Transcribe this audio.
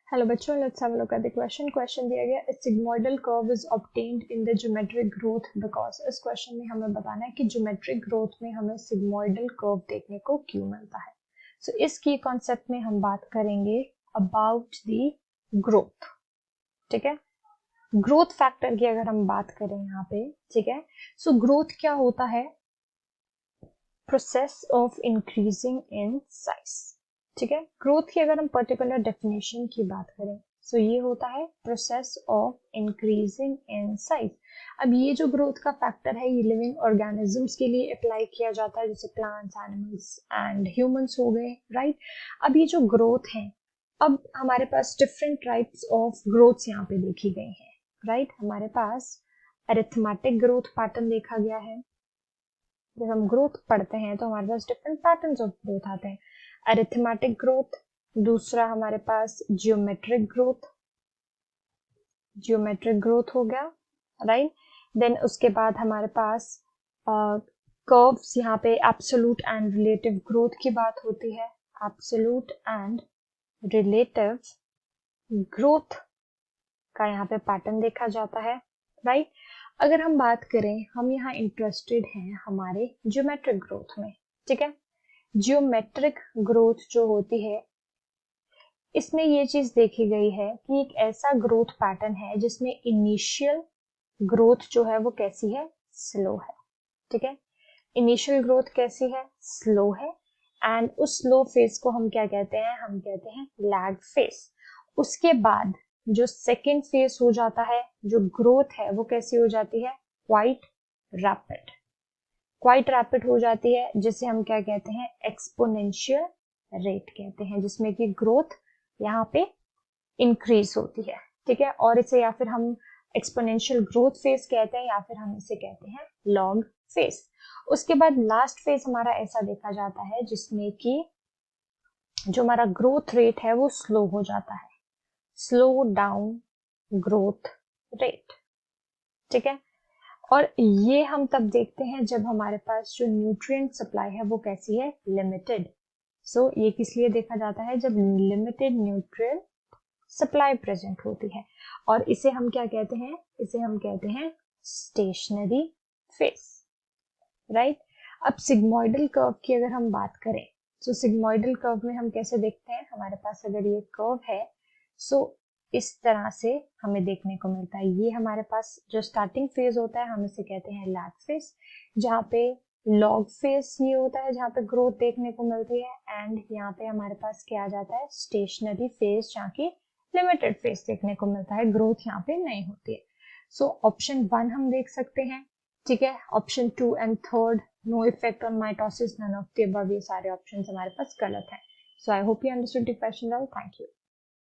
Hello बच्चों, let's have a look at the question दिया गया, it's sigmoidal curve is obtained in the geometric growth because. इस question में हमें बताना है कि ज्योमेट्रिक ग्रोथ में हमें सिग्मोइडल कर्व देखने को क्यों मिलता है। सो इसकी कॉन्सेप्ट में हम बात करेंगे अबाउट द ग्रोथ। ठीक है, ग्रोथ फैक्टर की अगर हम बात करें यहाँ पे, ठीक है, सो ग्रोथ क्या होता है? Process of increasing in size. ठीक है, ग्रोथ की अगर हम पर्टिकुलर डेफिनेशन की बात करें, सो ये होता है process of increasing in size. अब ये जो ग्रोथ का फैक्टर है, ये लिविंग ऑर्गेनिजम्स के लिए अप्लाई किया जाता है, जैसे प्लांट्स, एनिमल्स एंड ह्यूमंस हो गए, राइट। अब ये जो ग्रोथ है, अब हमारे पास डिफरेंट टाइप्स ऑफ ग्रोथ्स यहाँ पे देखी गई हैं, राइट। हमारे पास अरिथमेटिक ग्रोथ पैटर्न देखा गया है। जब हम ग्रोथ पढ़ते हैं तो हमारे पास डिफरेंट पैटर्न्स ऑफ ग्रोथ आते हैं। अरिथमेटिक ग्रोथ, दूसरा हमारे पास जियोमेट्रिक ग्रोथ हो गया, राइट। देन उसके बाद हमारे पास कर्व्स, यहाँ पे एब्सोल्यूट एंड रिलेटिव ग्रोथ की बात होती है। एब्सोल्यूट एंड रिलेटिव ग्रोथ का यहाँ पे पैटर्न देखा जाता है, राइट। अगर हम बात करें, हम यहाँ इंटरेस्टेड हैं हमारे ज्योमेट्रिक ग्रोथ में, ठीक है। जियोमेट्रिक ग्रोथ जो होती है, इसमें ये चीज देखी गई है कि एक ऐसा ग्रोथ पैटर्न है जिसमें इनिशियल ग्रोथ जो है वो कैसी है? स्लो है, ठीक है। इनिशियल ग्रोथ कैसी है? स्लो है। एंड उस स्लो फेज को हम क्या कहते हैं? हम कहते हैं लैग फेज। उसके बाद जो सेकेंड फेज हो जाता है, जो ग्रोथ है वो कैसी हो जाती है? क्वाइट रैपिड हो जाती है, जिसे हम क्या कहते हैं? एक्सपोनेंशियल रेट कहते हैं, जिसमें कि ग्रोथ यहाँ पे इंक्रीज होती है, ठीक है। और इसे या फिर हम एक्सपोनेंशियल ग्रोथ फेज कहते हैं, या फिर हम इसे कहते हैं लॉग फेज। उसके बाद लास्ट फेज हमारा ऐसा देखा जाता है जिसमें कि जो हमारा ग्रोथ रेट है वो स्लो हो जाता है, स्लो डाउन ग्रोथ रेट, ठीक है। और ये हम तब देखते हैं जब हमारे पास जो न्यूट्रिएंट सप्लाई है वो कैसी है? लिमिटेड। सो ये किस लिए देखा जाता है? जब लिमिटेड न्यूट्रिएंट सप्लाई प्रेजेंट होती है। और इसे हम क्या कहते हैं? इसे हम कहते हैं स्टेशनरी फेज, राइट। अब सिग्मोइडल कर्व की अगर हम बात करें, तो सिग्मोइडल कर्व में हम कैसे देखते हैं? हमारे पास अगर ये कर्व है, सो इस तरह से हमें देखने को मिलता है। ये हमारे पास जो स्टार्टिंग फेज होता है, हम इसे कहते हैं लैग फेज, जहाँ पे लॉग फेज ये होता है जहाँ पे ग्रोथ देखने को मिलती है। एंड यहाँ पे हमारे पास क्या आ जाता है? स्टेशनरी फेज, जहाँ की लिमिटेड फेज देखने को मिलता है, ग्रोथ यहाँ पे नहीं होती है। सो ऑप्शन 1 हम देख सकते हैं, ठीक है। Option 2 and 3, no effect on mitosis, none of the above, ये सारे ऑप्शंस हमारे पास गलत हैं। So I hope you understood the question well. Thank you.